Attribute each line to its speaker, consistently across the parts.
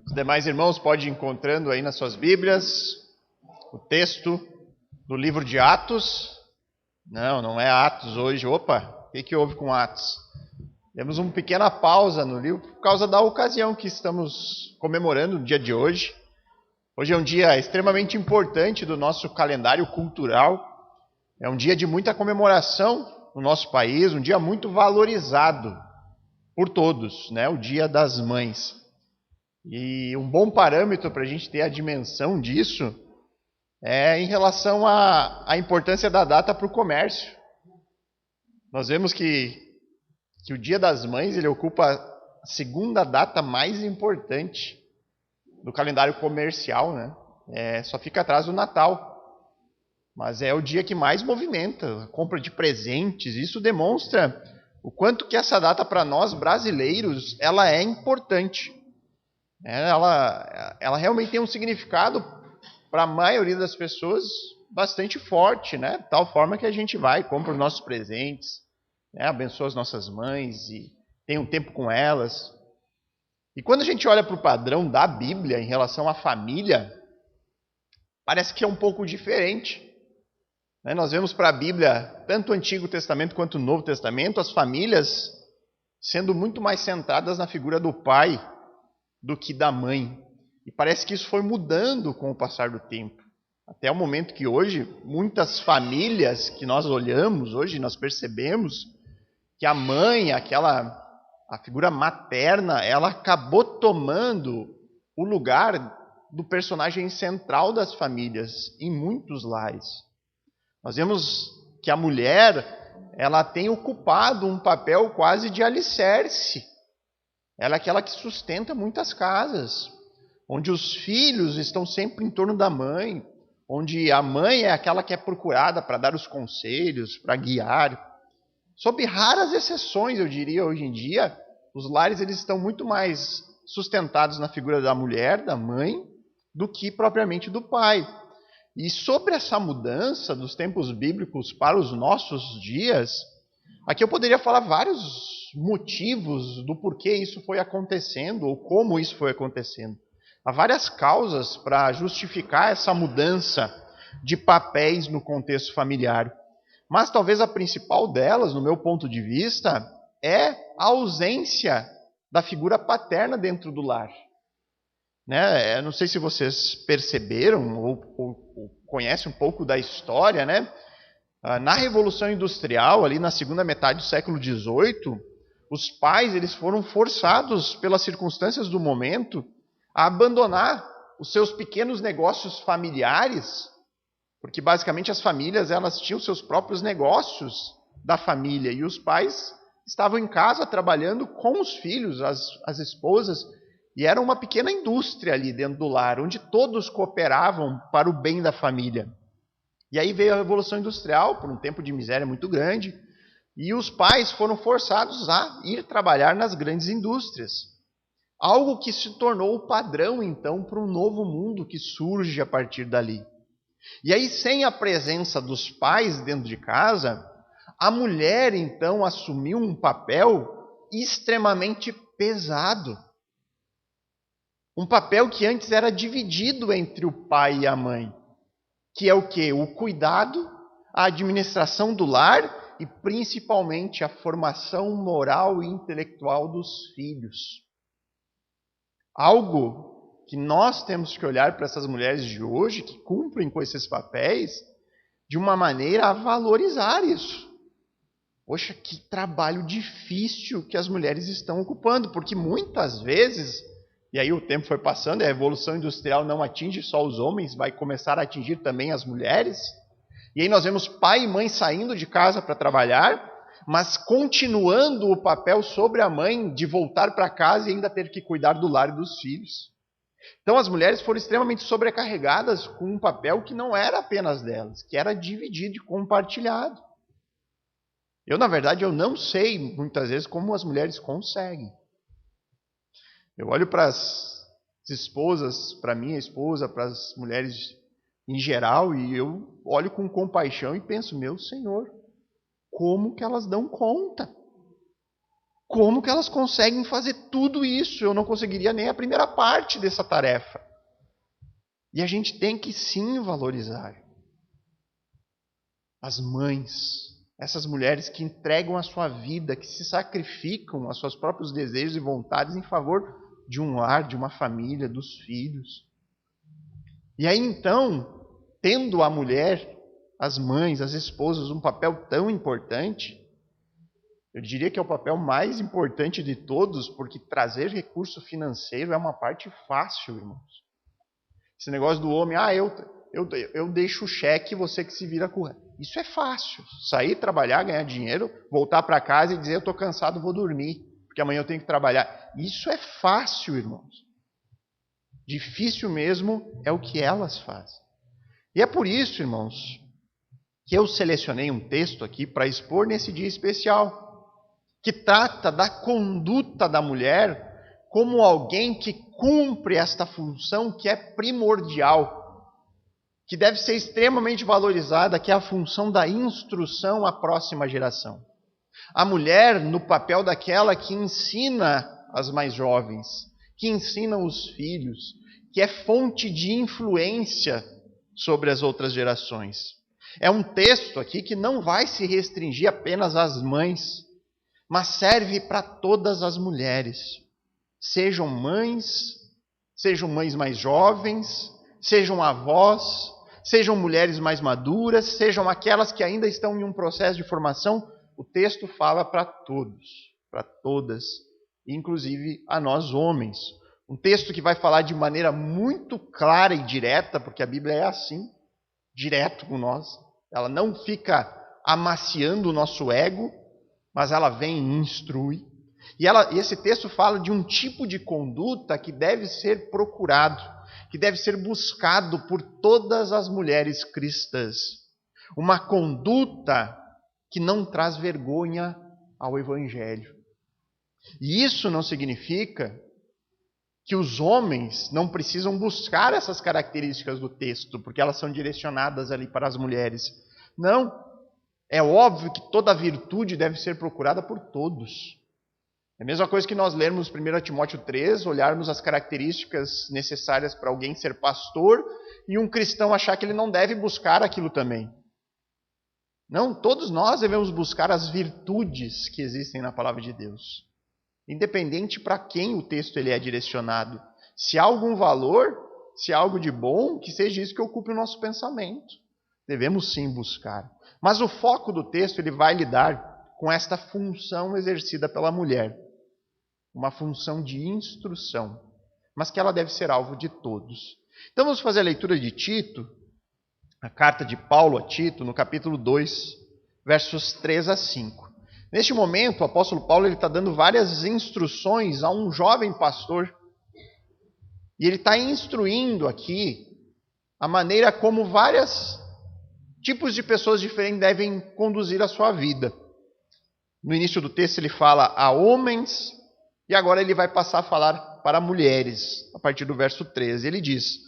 Speaker 1: Os demais irmãos podem ir encontrando aí nas suas Bíblias o texto do livro de Atos. Não é Atos hoje. Opa, o que houve com Atos? Temos uma pequena pausa no livro por causa da ocasião que estamos comemorando no dia de hoje. Hoje é um dia extremamente importante do nosso calendário cultural. É um dia de muita comemoração no nosso país, um dia muito valorizado por todos, né? O Dia das Mães. E um bom parâmetro para a gente ter a dimensão disso é em relação à importância da data para o comércio. Nós vemos que o Dia das Mães ele ocupa a segunda data mais importante do calendário comercial, né? Só fica atrás do Natal. Mas é o dia que mais movimenta a compra de presentes. Isso demonstra o quanto que essa data para nós brasileiros ela é importante. Ela realmente tem um significado para a maioria das pessoas bastante forte, né? De tal forma que a gente vai, compra os nossos presentes, né? Abençoa as nossas mães e tem um tempo com elas. E quando a gente olha para o padrão da Bíblia em relação à família, parece que é um pouco diferente. Nós vemos para a Bíblia, tanto o Antigo Testamento quanto o Novo Testamento, as famílias sendo muito mais centradas na figura do pai do que da mãe. E parece que isso foi mudando com o passar do tempo. Até o momento que hoje, muitas famílias que nós olhamos, hoje nós percebemos que a mãe, a figura materna, ela acabou tomando o lugar do personagem central das famílias em muitos lares. Nós vemos que a mulher, ela tem ocupado um papel quase de alicerce. Ela é aquela que sustenta muitas casas, onde os filhos estão sempre em torno da mãe, onde a mãe é aquela que é procurada para dar os conselhos, para guiar. Sob raras exceções, eu diria, hoje em dia, os lares eles estão muito mais sustentados na figura da mulher, da mãe, do que propriamente do pai. E sobre essa mudança dos tempos bíblicos para os nossos dias, aqui eu poderia falar vários motivos do porquê isso foi acontecendo ou como isso foi acontecendo. Há várias causas para justificar essa mudança de papéis no contexto familiar. Mas talvez a principal delas, no meu ponto de vista, é a ausência da figura paterna dentro do lar. Eu não sei se vocês perceberam ou conhecem um pouco da história, né? Na Revolução Industrial, ali na segunda metade do século XVIII, os pais eles foram forçados pelas circunstâncias do momento a abandonar os seus pequenos negócios familiares, porque basicamente as famílias elas tinham seus próprios negócios da família e os pais estavam em casa trabalhando com os filhos, as esposas, e era uma pequena indústria ali dentro do lar, onde todos cooperavam para o bem da família. E aí veio a Revolução Industrial, por um tempo de miséria muito grande, e os pais foram forçados a ir trabalhar nas grandes indústrias. Algo que se tornou o padrão, então, para um novo mundo que surge a partir dali. E aí, sem a presença dos pais dentro de casa, a mulher, então, assumiu um papel extremamente pesado. Um papel que antes era dividido entre o pai e a mãe. Que é o quê? O cuidado, a administração do lar e principalmente a formação moral e intelectual dos filhos. Algo que nós temos que olhar para essas mulheres de hoje, que cumprem com esses papéis, de uma maneira a valorizar isso. Poxa, que trabalho difícil que as mulheres estão ocupando, porque muitas vezes, e aí o tempo foi passando, a Revolução Industrial não atinge só os homens, vai começar a atingir também as mulheres. E aí nós vemos pai e mãe saindo de casa para trabalhar, mas continuando o papel sobre a mãe de voltar para casa e ainda ter que cuidar do lar e dos filhos. Então as mulheres foram extremamente sobrecarregadas com um papel que não era apenas delas, que era dividido e compartilhado. Na verdade, eu não sei muitas vezes como as mulheres conseguem. Eu olho para as esposas, para minha esposa, para as mulheres em geral, e eu olho com compaixão e penso, meu Senhor, como que elas dão conta? Como que elas conseguem fazer tudo isso? Eu não conseguiria nem a primeira parte dessa tarefa. E a gente tem que sim valorizar as mães, essas mulheres que entregam a sua vida, que se sacrificam aos seus próprios desejos e vontades em favor de um lar, de uma família, dos filhos. E aí então, tendo a mulher, as mães, as esposas, um papel tão importante, eu diria que é o papel mais importante de todos, porque trazer recurso financeiro é uma parte fácil, irmãos. Esse negócio do homem, eu deixo o cheque, você que se vira com o resto. Isso é fácil. Sair, trabalhar, ganhar dinheiro, voltar para casa e dizer, eu estou cansado, vou dormir, porque amanhã eu tenho que trabalhar. Isso é fácil, irmãos. Difícil mesmo é o que elas fazem. E é por isso, irmãos, que eu selecionei um texto aqui para expor nesse dia especial, que trata da conduta da mulher como alguém que cumpre esta função que é primordial, que deve ser extremamente valorizada, que é a função da instrução à próxima geração. A mulher no papel daquela que ensina as mais jovens, que ensina os filhos, que é fonte de influência sobre as outras gerações. É um texto aqui que não vai se restringir apenas às mães, mas serve para todas as mulheres. Sejam mães mais jovens, sejam avós, sejam mulheres mais maduras, sejam aquelas que ainda estão em um processo de formação. O texto fala para todos, para todas, inclusive a nós homens. Um texto que vai falar de maneira muito clara e direta, porque a Bíblia é assim, direto com nós. Ela não fica amaciando o nosso ego, mas ela vem e instrui. E esse texto fala de um tipo de conduta que deve ser procurado, que deve ser buscado por todas as mulheres cristãs. Uma conduta que não traz vergonha ao Evangelho. E isso não significa que os homens não precisam buscar essas características do texto, porque elas são direcionadas ali para as mulheres. Não. É óbvio que toda virtude deve ser procurada por todos. É a mesma coisa que nós lermos 1 Timóteo 3, olharmos as características necessárias para alguém ser pastor e um cristão achar que ele não deve buscar aquilo também. Não, todos nós devemos buscar as virtudes que existem na palavra de Deus. Independente para quem o texto ele é direcionado. Se há algum valor, se há algo de bom, que seja isso que ocupe o nosso pensamento. Devemos sim buscar. Mas o foco do texto ele vai lidar com esta função exercida pela mulher. Uma função de instrução, mas que ela deve ser alvo de todos. Então vamos fazer a leitura de Tito, a carta de Paulo a Tito, no capítulo 2, versos 3 a 5. Neste momento, o apóstolo Paulo está dando várias instruções a um jovem pastor. E ele está instruindo aqui a maneira como vários tipos de pessoas diferentes devem conduzir a sua vida. No início do texto ele fala a homens, e agora ele vai passar a falar para mulheres, a partir do verso 13. Ele diz,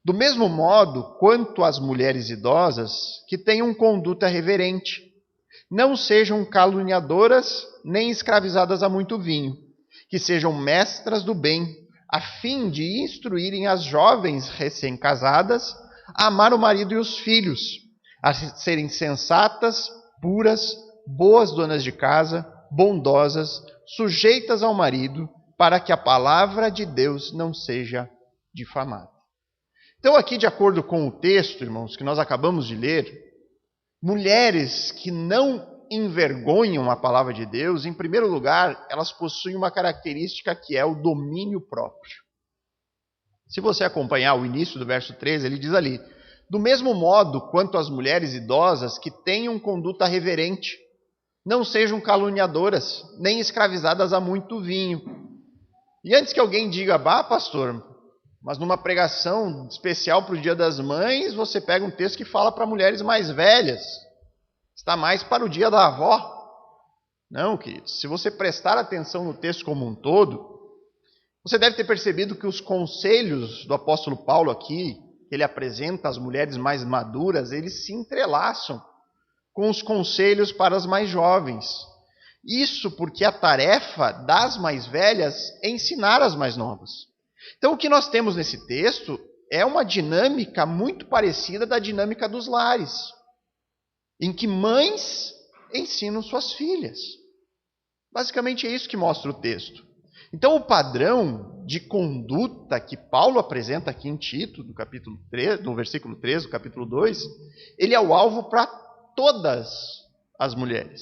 Speaker 1: do mesmo modo quanto as mulheres idosas, que tenham conduta reverente, não sejam caluniadoras, nem escravizadas a muito vinho, que sejam mestras do bem, a fim de instruírem as jovens recém-casadas a amar o marido e os filhos, a serem sensatas, puras, boas donas de casa, bondosas, sujeitas ao marido, para que a palavra de Deus não seja difamada. Então aqui, de acordo com o texto, irmãos, que nós acabamos de ler, mulheres que não envergonham a palavra de Deus, em primeiro lugar, elas possuem uma característica que é o domínio próprio. Se você acompanhar o início do verso 13, ele diz ali, do mesmo modo quanto as mulheres idosas que tenham conduta reverente, não sejam caluniadoras, nem escravizadas a muito vinho. E antes que alguém diga, pastor, mas numa pregação especial para o Dia das Mães, você pega um texto que fala para mulheres mais velhas. Está mais para o dia da avó. Não, queridos. Se você prestar atenção no texto como um todo, você deve ter percebido que os conselhos do apóstolo Paulo aqui, que ele apresenta às mulheres mais maduras, eles se entrelaçam com os conselhos para as mais jovens. Isso porque a tarefa das mais velhas é ensinar as mais novas. Então, o que nós temos nesse texto é uma dinâmica muito parecida da dinâmica dos lares, em que mães ensinam suas filhas. Basicamente é isso que mostra o texto. Então, o padrão de conduta que Paulo apresenta aqui em Tito, no capítulo 3, no versículo 3 do capítulo 2, ele é o alvo para todas as mulheres.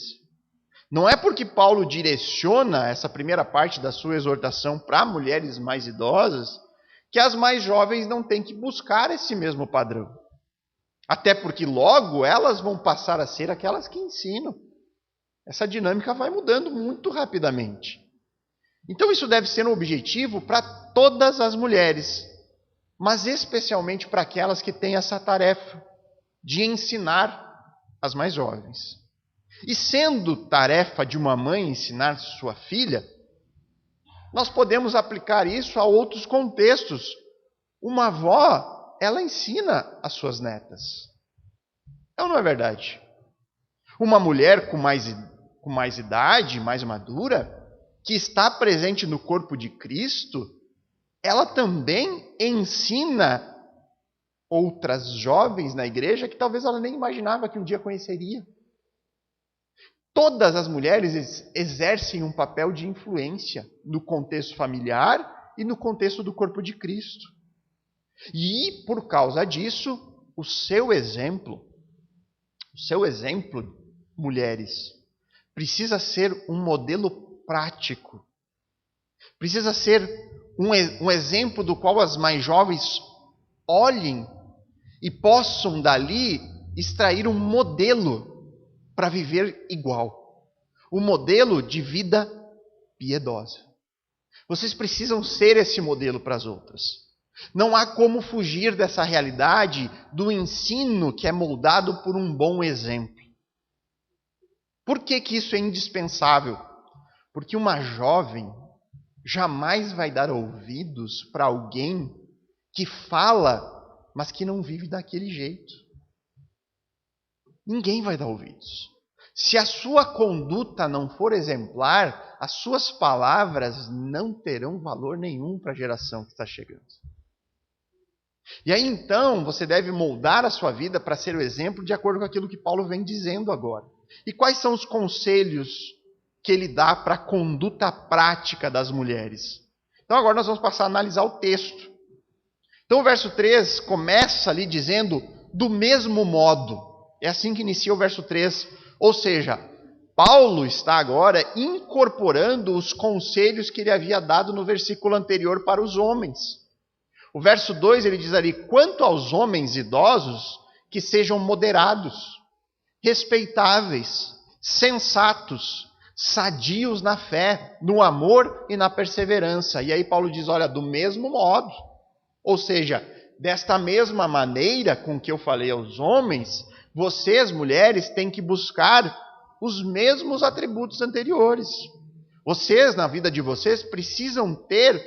Speaker 1: Não é porque Paulo direciona essa primeira parte da sua exortação para mulheres mais idosas que as mais jovens não têm que buscar esse mesmo padrão. Até porque logo elas vão passar a ser aquelas que ensinam. Essa dinâmica vai mudando muito rapidamente. Então isso deve ser um objetivo para todas as mulheres, mas especialmente para aquelas que têm essa tarefa de ensinar as mais jovens. E sendo tarefa de uma mãe ensinar sua filha, nós podemos aplicar isso a outros contextos. Uma avó, ela ensina as suas netas. É ou não é verdade? Uma mulher com mais idade, mais madura, que está presente no corpo de Cristo, ela também ensina outras jovens na igreja que talvez ela nem imaginava que um dia conheceria. Todas as mulheres exercem um papel de influência no contexto familiar e no contexto do corpo de Cristo. E, por causa disso, o seu exemplo, mulheres, precisa ser um modelo prático. Precisa ser um exemplo do qual as mais jovens olhem e possam dali extrair um modelo para viver igual. Um modelo de vida piedosa. Vocês precisam ser esse modelo para as outras. Não há como fugir dessa realidade do ensino que é moldado por um bom exemplo. Por que isso é indispensável? Porque uma jovem jamais vai dar ouvidos para alguém que fala, mas que não vive daquele jeito. Ninguém vai dar ouvidos. Se a sua conduta não for exemplar, as suas palavras não terão valor nenhum para a geração que está chegando. E aí então você deve moldar a sua vida para ser o exemplo de acordo com aquilo que Paulo vem dizendo agora. E quais são os conselhos que ele dá para a conduta prática das mulheres? Então agora nós vamos passar a analisar o texto. Então o verso 3 começa ali dizendo do mesmo modo. É assim que inicia o verso 3. Ou seja, Paulo está agora incorporando os conselhos que ele havia dado no versículo anterior para os homens. O verso 2 ele diz ali, quanto aos homens idosos, que sejam moderados, respeitáveis, sensatos, sadios na fé, no amor e na perseverança. E aí Paulo diz, olha, do mesmo modo. Ou seja, desta mesma maneira com que eu falei aos homens, vocês, mulheres, têm que buscar os mesmos atributos anteriores. Vocês, na vida de vocês, precisam ter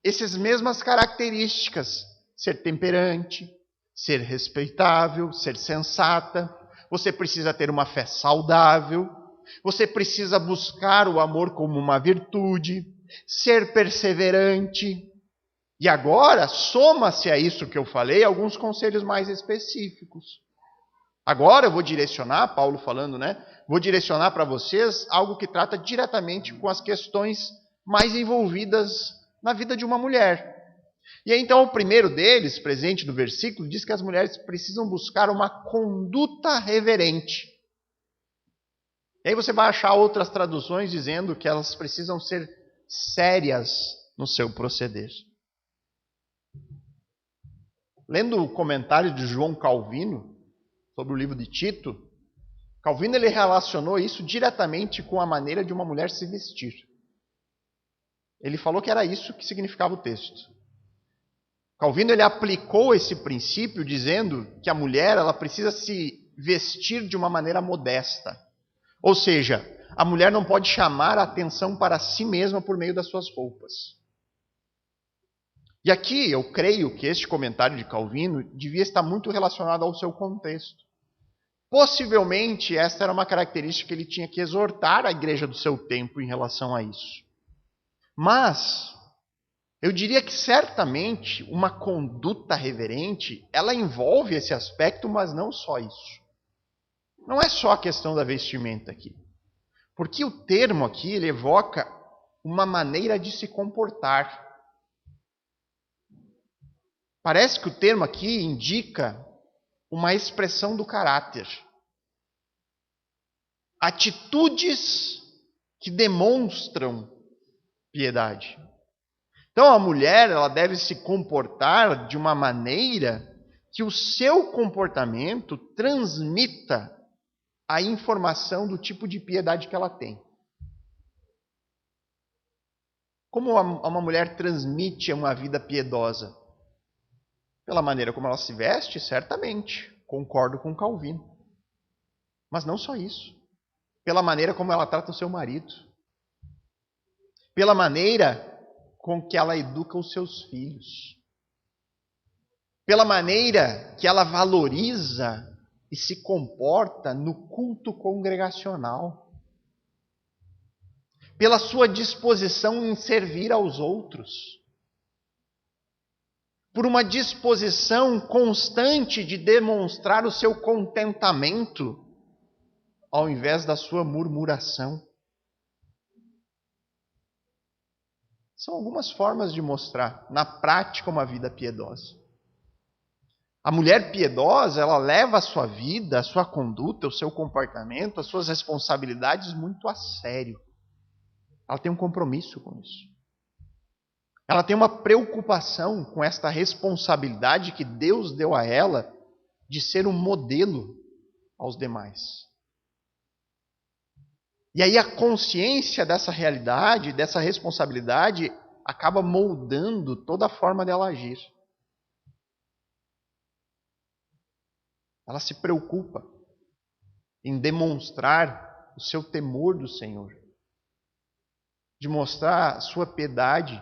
Speaker 1: essas mesmas características. Ser temperante, ser respeitável, ser sensata. Você precisa ter uma fé saudável. Você precisa buscar o amor como uma virtude. Ser perseverante. E agora, soma-se a isso que eu falei, alguns conselhos mais específicos. Agora eu vou direcionar, Paulo falando, vou direcionar para vocês algo que trata diretamente com as questões mais envolvidas na vida de uma mulher. E aí, então, o primeiro deles, presente no versículo, diz que as mulheres precisam buscar uma conduta reverente. E aí você vai achar outras traduções dizendo que elas precisam ser sérias no seu proceder. Lendo o comentário de João Calvino sobre o livro de Tito, Calvino ele relacionou isso diretamente com a maneira de uma mulher se vestir. Ele falou que era isso que significava o texto. Calvino ele aplicou esse princípio dizendo que a mulher ela precisa se vestir de uma maneira modesta. Ou seja, a mulher não pode chamar a atenção para si mesma por meio das suas roupas. E aqui eu creio que este comentário de Calvino devia estar muito relacionado ao seu contexto. Possivelmente, esta era uma característica que ele tinha que exortar a igreja do seu tempo em relação a isso. Mas, eu diria que certamente uma conduta reverente, ela envolve esse aspecto, mas não só isso. Não é só a questão da vestimenta aqui. Porque o termo aqui, ele evoca uma maneira de se comportar. Parece que o termo aqui indica uma expressão do caráter. Atitudes que demonstram piedade. Então a mulher, ela deve se comportar de uma maneira que o seu comportamento transmita a informação do tipo de piedade que ela tem. Como uma mulher transmite uma vida piedosa? Pela maneira como ela se veste, certamente. Concordo com Calvino. Mas não só isso. Pela maneira como ela trata o seu marido. Pela maneira com que ela educa os seus filhos. Pela maneira que ela valoriza e se comporta no culto congregacional. Pela sua disposição em servir aos outros. Por uma disposição constante de demonstrar o seu contentamento, ao invés da sua murmuração. São algumas formas de mostrar, na prática, uma vida piedosa. A mulher piedosa, ela leva a sua vida, a sua conduta, o seu comportamento, as suas responsabilidades muito a sério. Ela tem um compromisso com isso. Ela tem uma preocupação com esta responsabilidade que Deus deu a ela de ser um modelo aos demais. E aí a consciência dessa realidade, dessa responsabilidade, acaba moldando toda a forma dela agir. Ela se preocupa em demonstrar o seu temor do Senhor, de mostrar sua piedade,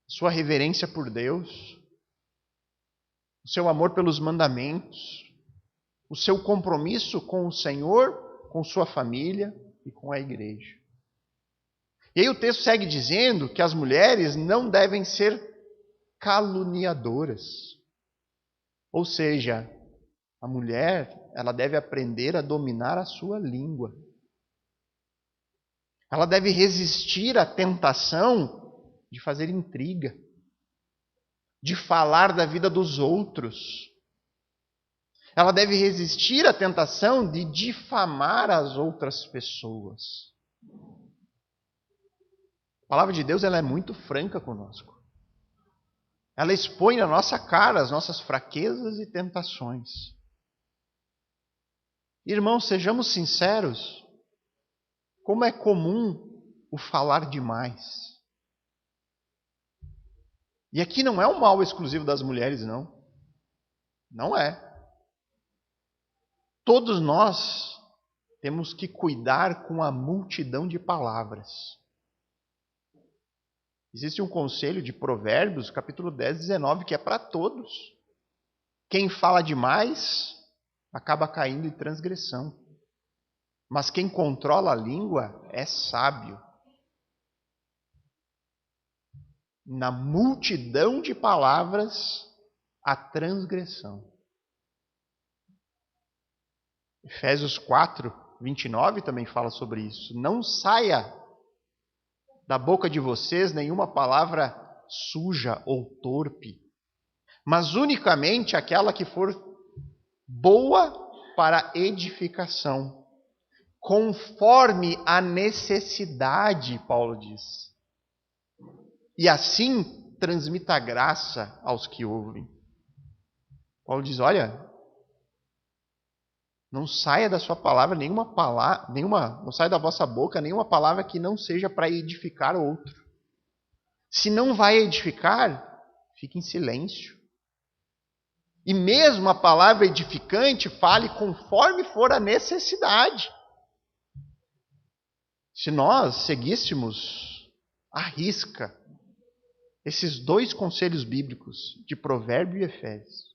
Speaker 1: sua reverência por Deus, o seu amor pelos mandamentos, o seu compromisso com o Senhor, com sua família e com a igreja. E aí o texto segue dizendo que as mulheres não devem ser caluniadoras. Ou seja, a mulher, ela deve aprender a dominar a sua língua. Ela deve resistir à tentação de fazer intriga, de falar da vida dos outros. Ela deve resistir à tentação de difamar as outras pessoas. A palavra de Deus, ela é muito franca conosco. Ela expõe na nossa cara as nossas fraquezas e tentações. Irmãos, sejamos sinceros, como é comum o falar demais. E aqui não é um mal exclusivo das mulheres, não. Não é. Todos nós temos que cuidar com a multidão de palavras. Existe um conselho de Provérbios, capítulo 10, 19, que é para todos. Quem fala demais acaba caindo em transgressão. Mas quem controla a língua é sábio. Na multidão de palavras, a transgressão. Efésios 4, 29 também fala sobre isso. Não saia da boca de vocês nenhuma palavra suja ou torpe, mas unicamente aquela que for boa para edificação, conforme a necessidade, Paulo diz. E assim transmita graça aos que ouvem. Paulo diz, olha, não saia da sua palavra não saia da vossa boca nenhuma palavra que não seja para edificar o outro. Se não vai edificar, fique em silêncio. E mesmo a palavra edificante, fale conforme for a necessidade. Se nós seguíssemos à risca esses dois conselhos bíblicos de Provérbio e Efésios,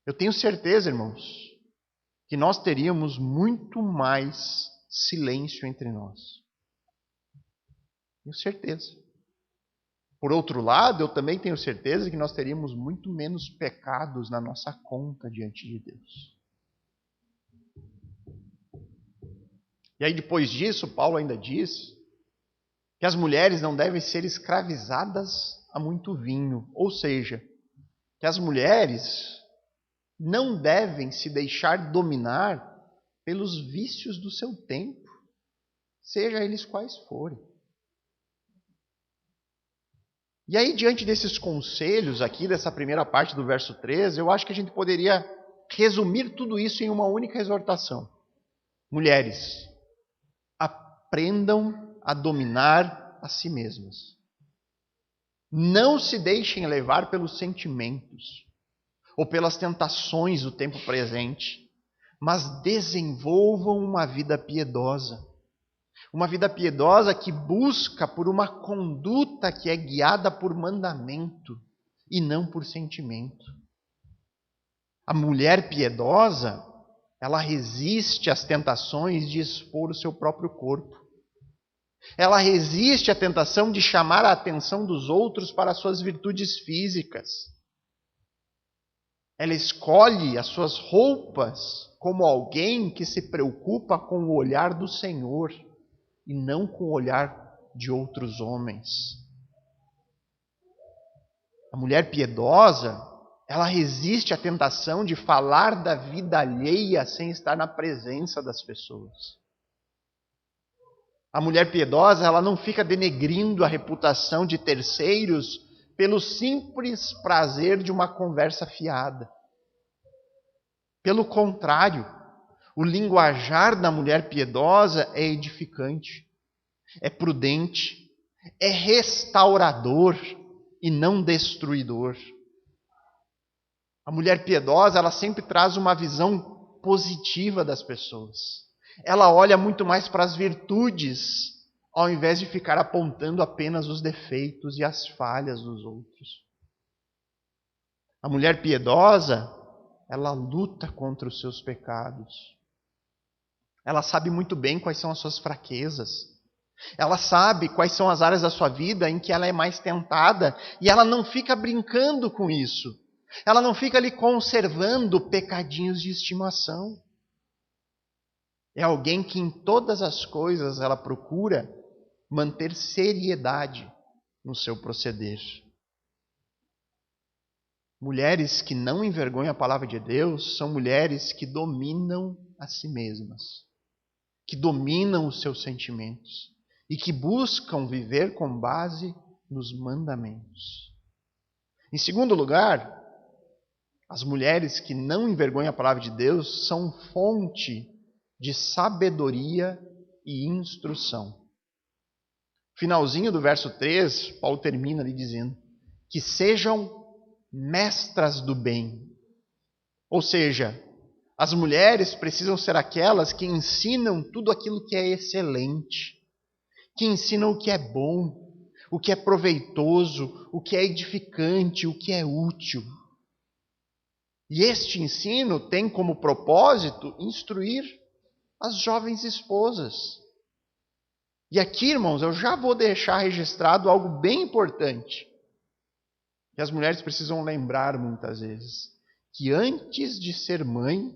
Speaker 1: eu tenho certeza, irmãos, que nós teríamos muito mais silêncio entre nós. Tenho certeza. Por outro lado, eu também tenho certeza que nós teríamos muito menos pecados na nossa conta diante de Deus. E aí depois disso, Paulo ainda diz que as mulheres não devem ser escravizadas a muito vinho. Ou seja, que as mulheres não devem se deixar dominar pelos vícios do seu tempo, seja eles quais forem. E aí, diante desses conselhos aqui, dessa primeira parte do verso 13, eu acho que a gente poderia resumir tudo isso em uma única exortação. Mulheres, aprendam a dominar a si mesmas. Não se deixem levar pelos sentimentos ou pelas tentações do tempo presente, mas desenvolvam uma vida piedosa. Uma vida piedosa que busca por uma conduta que é guiada por mandamento e não por sentimento. A mulher piedosa, ela resiste às tentações de expor o seu próprio corpo. Ela resiste à tentação de chamar a atenção dos outros para as suas virtudes físicas. Ela escolhe as suas roupas como alguém que se preocupa com o olhar do Senhor e não com o olhar de outros homens. A mulher piedosa, ela resiste à tentação de falar da vida alheia sem estar na presença das pessoas. A mulher piedosa, ela não fica denegrindo a reputação de terceiros pelo simples prazer de uma conversa fiada. Pelo contrário, o linguajar da mulher piedosa é edificante, é prudente, é restaurador e não destruidor. A mulher piedosa, ela sempre traz uma visão positiva das pessoas. Ela olha muito mais para as virtudes, ao invés de ficar apontando apenas os defeitos e as falhas dos outros. A mulher piedosa, ela luta contra os seus pecados. Ela sabe muito bem quais são as suas fraquezas. Ela sabe quais são as áreas da sua vida em que ela é mais tentada e ela não fica brincando com isso. Ela não fica ali conservando pecadinhos de estimação. É alguém que em todas as coisas ela procura manter seriedade no seu proceder. Mulheres que não envergonham a palavra de Deus são mulheres que dominam a si mesmas, que dominam os seus sentimentos e que buscam viver com base nos mandamentos. Em segundo lugar, as mulheres que não envergonham a palavra de Deus são fonte de sabedoria e instrução. Finalzinho do verso 3, Paulo termina ali dizendo que sejam mestras do bem. Ou seja, as mulheres precisam ser aquelas que ensinam tudo aquilo que é excelente, que ensinam o que é bom, o que é proveitoso, o que é edificante, o que é útil. E este ensino tem como propósito instruir as jovens esposas. E aqui, irmãos, eu já vou deixar registrado algo bem importante, que as mulheres precisam lembrar muitas vezes, que antes de ser mãe,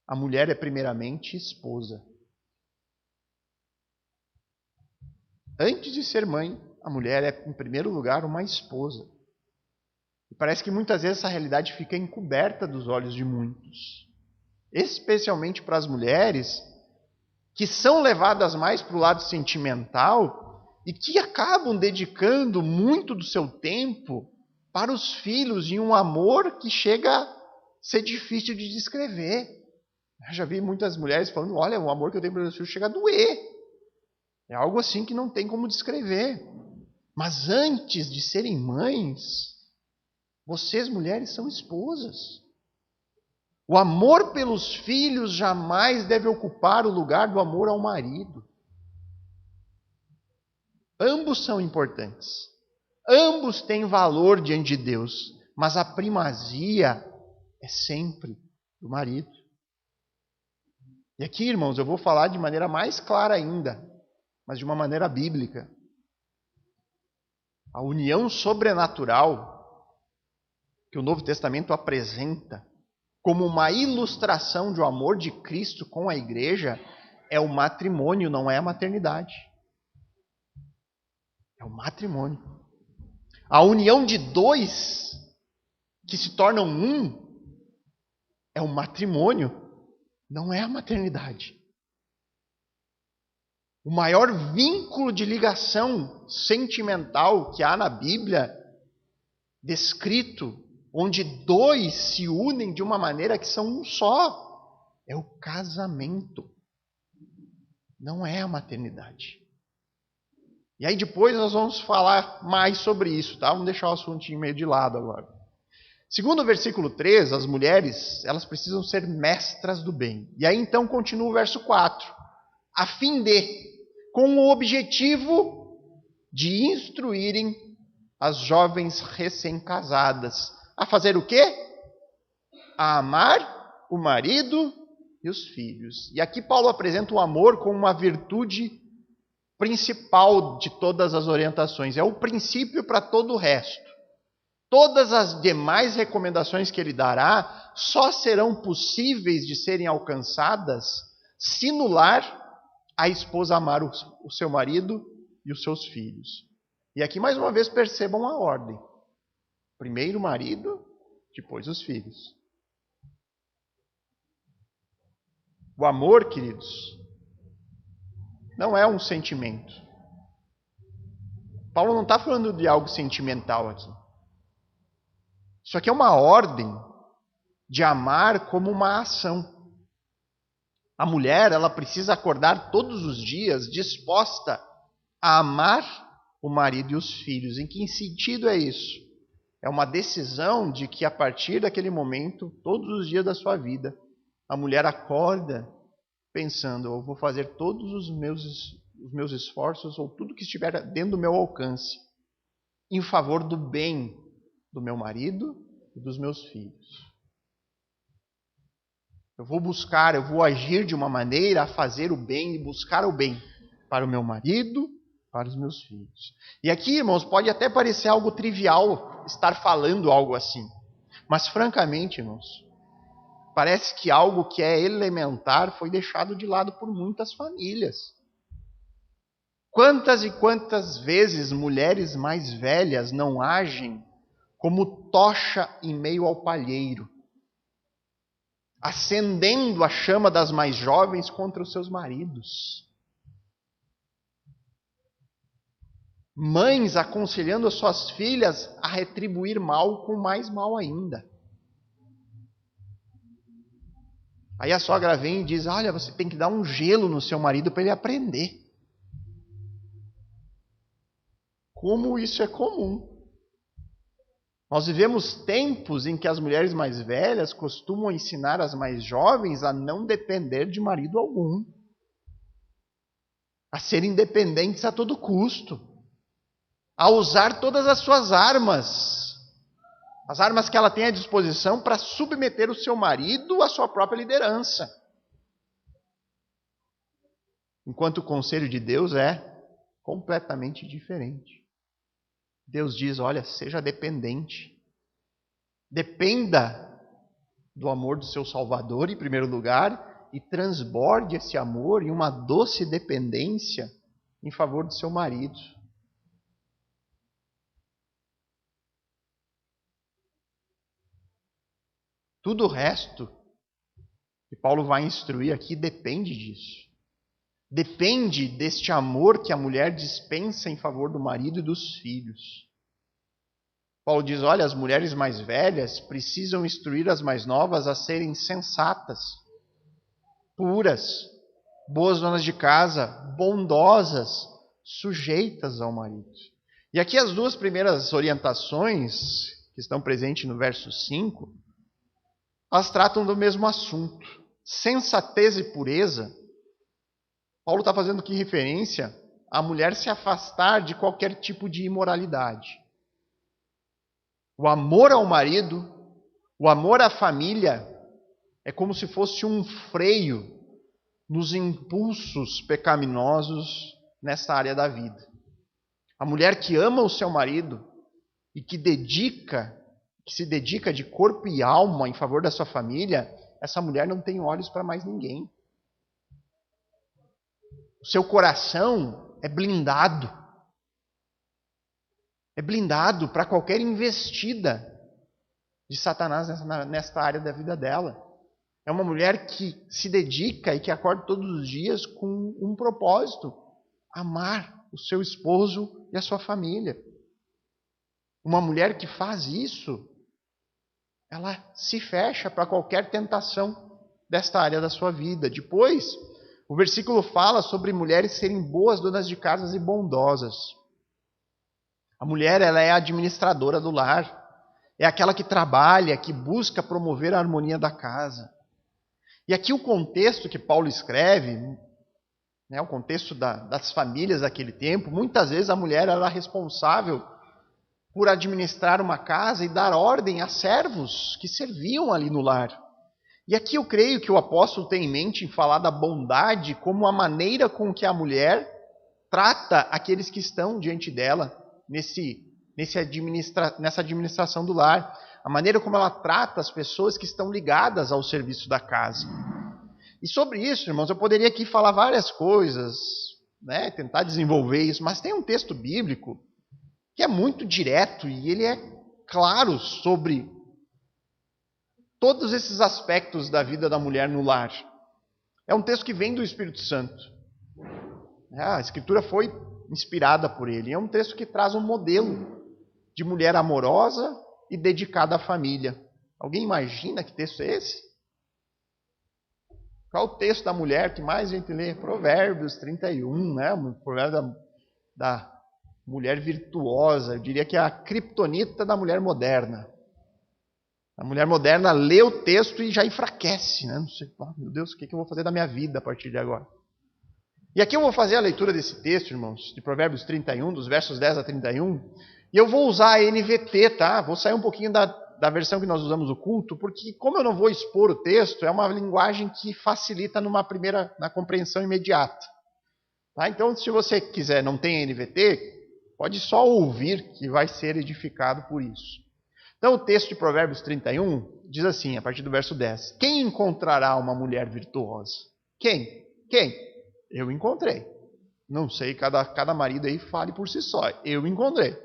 Speaker 1: a mulher é primeiramente esposa. Antes de ser mãe, a mulher é, em primeiro lugar, uma esposa. E parece que muitas vezes essa realidade fica encoberta dos olhos de muitos. Especialmente para as mulheres que são levadas mais para o lado sentimental e que acabam dedicando muito do seu tempo para os filhos em um amor que chega a ser difícil de descrever. Eu já vi muitas mulheres falando, olha, o amor que eu tenho para os meus filhos chega a doer. É algo assim que não tem como descrever. Mas antes de serem mães, vocês mulheres são esposas. O amor pelos filhos jamais deve ocupar o lugar do amor ao marido. Ambos são importantes. Ambos têm valor diante de Deus, mas a primazia é sempre do marido. E aqui, irmãos, eu vou falar de maneira mais clara ainda, mas de uma maneira bíblica. A união sobrenatural que o Novo Testamento apresenta como uma ilustração do amor de Cristo com a igreja é o matrimônio, não é a maternidade. É o matrimônio. A união de dois que se tornam um é o matrimônio, não é a maternidade. O maior vínculo de ligação sentimental que há na Bíblia, descrito, onde dois se unem de uma maneira que são um só, é o casamento. Não é a maternidade. E aí depois nós vamos falar mais sobre isso, tá? Vamos deixar o assuntinho meio de lado agora. Segundo o versículo 3, as mulheres, elas precisam ser mestras do bem. E aí então continua o verso 4. A fim de, com o objetivo de instruírem as jovens recém-casadas. A fazer o quê? A amar o marido e os filhos. E aqui Paulo apresenta o amor como uma virtude principal de todas as orientações. É o princípio para todo o resto. Todas as demais recomendações que ele dará só serão possíveis de serem alcançadas se no lar a esposa amar o seu marido e os seus filhos. E aqui mais uma vez percebam a ordem. Primeiro o marido, depois os filhos. O amor, queridos, não é um sentimento. Paulo não está falando de algo sentimental aqui. Isso aqui é uma ordem de amar como uma ação. A mulher, ela precisa acordar todos os dias disposta a amar o marido e os filhos. Em que sentido é isso? É uma decisão de que a partir daquele momento, todos os dias da sua vida, a mulher acorda pensando, eu vou fazer todos os meus esforços ou tudo que estiver dentro do meu alcance em favor do bem do meu marido e dos meus filhos. Eu vou agir de uma maneira a fazer o bem e buscar o bem para o meu marido, para os meus filhos. E aqui, irmãos, pode até parecer algo trivial estar falando algo assim. Mas, francamente, irmãos, parece que algo que é elementar foi deixado de lado por muitas famílias. Quantas e quantas vezes mulheres mais velhas não agem como tocha em meio ao palheiro, acendendo a chama das mais jovens contra os seus maridos. Mães aconselhando as suas filhas a retribuir mal com mais mal ainda. Aí a sogra vem e diz, olha, você tem que dar um gelo no seu marido para ele aprender. Como isso é comum. Nós vivemos tempos em que as mulheres mais velhas costumam ensinar as mais jovens a não depender de marido algum. A serem independentes a todo custo. A usar todas as suas armas. As armas que ela tem à disposição para submeter o seu marido à sua própria liderança. Enquanto o conselho de Deus é completamente diferente. Deus diz, olha, seja dependente. Dependa do amor do seu Salvador, em primeiro lugar, e transborde esse amor em uma doce dependência em favor do seu marido. Tudo o resto que Paulo vai instruir aqui depende disso. Depende deste amor que a mulher dispensa em favor do marido e dos filhos. Paulo diz, olha, as mulheres mais velhas precisam instruir as mais novas a serem sensatas, puras, boas donas de casa, bondosas, sujeitas ao marido. E aqui as duas primeiras orientações, que estão presentes no verso 5, elas tratam do mesmo assunto. Sensatez e pureza. Paulo está fazendo aqui referência à mulher se afastar de qualquer tipo de imoralidade. O amor ao marido, o amor à família, é como se fosse um freio nos impulsos pecaminosos nessa área da vida. A mulher que ama o seu marido e que se dedica de corpo e alma em favor da sua família, essa mulher não tem olhos para mais ninguém. O seu coração é blindado. É blindado para qualquer investida de Satanás nesta área da vida dela. É uma mulher que se dedica e que acorda todos os dias com um propósito: amar o seu esposo e a sua família. Uma mulher que faz isso, ela se fecha para qualquer tentação desta área da sua vida. Depois, o versículo fala sobre mulheres serem boas donas de casas e bondosas. A mulher, ela é a administradora do lar. É aquela que trabalha, que busca promover a harmonia da casa. E aqui o contexto que Paulo escreve, o contexto das famílias daquele tempo, muitas vezes a mulher era responsável por administrar uma casa e dar ordem a servos que serviam ali no lar. E aqui eu creio que o apóstolo tem em mente em falar da bondade como a maneira com que a mulher trata aqueles que estão diante dela nessa administração do lar. A maneira como ela trata as pessoas que estão ligadas ao serviço da casa. E sobre isso, irmãos, eu poderia aqui falar várias coisas, tentar desenvolver isso, mas tem um texto bíblico que é muito direto e ele é claro sobre todos esses aspectos da vida da mulher no lar. É um texto que vem do Espírito Santo. A Escritura foi inspirada por ele. É um texto que traz um modelo de mulher amorosa e dedicada à família. Alguém imagina que texto é esse? Qual o texto da mulher que mais a gente lê? Provérbios 31, o provérbio da mulher virtuosa. Eu diria que é a criptonita da mulher moderna. A mulher moderna lê o texto e já enfraquece. Não sei, meu Deus, o que eu vou fazer da minha vida a partir de agora? E aqui eu vou fazer a leitura desse texto, irmãos, de Provérbios 31, dos versos 10 a 31, e eu vou usar a NVT, tá? Vou sair um pouquinho da versão que nós usamos no culto, porque como eu não vou expor o texto, é uma linguagem que facilita na compreensão imediata. Tá? Então, se você quiser, não tem NVT, pode só ouvir que vai ser edificado por isso. Então, o texto de Provérbios 31 diz assim, a partir do verso 10. Quem encontrará uma mulher virtuosa? Quem? Eu encontrei. Não sei, cada marido aí fale por si só. Eu encontrei.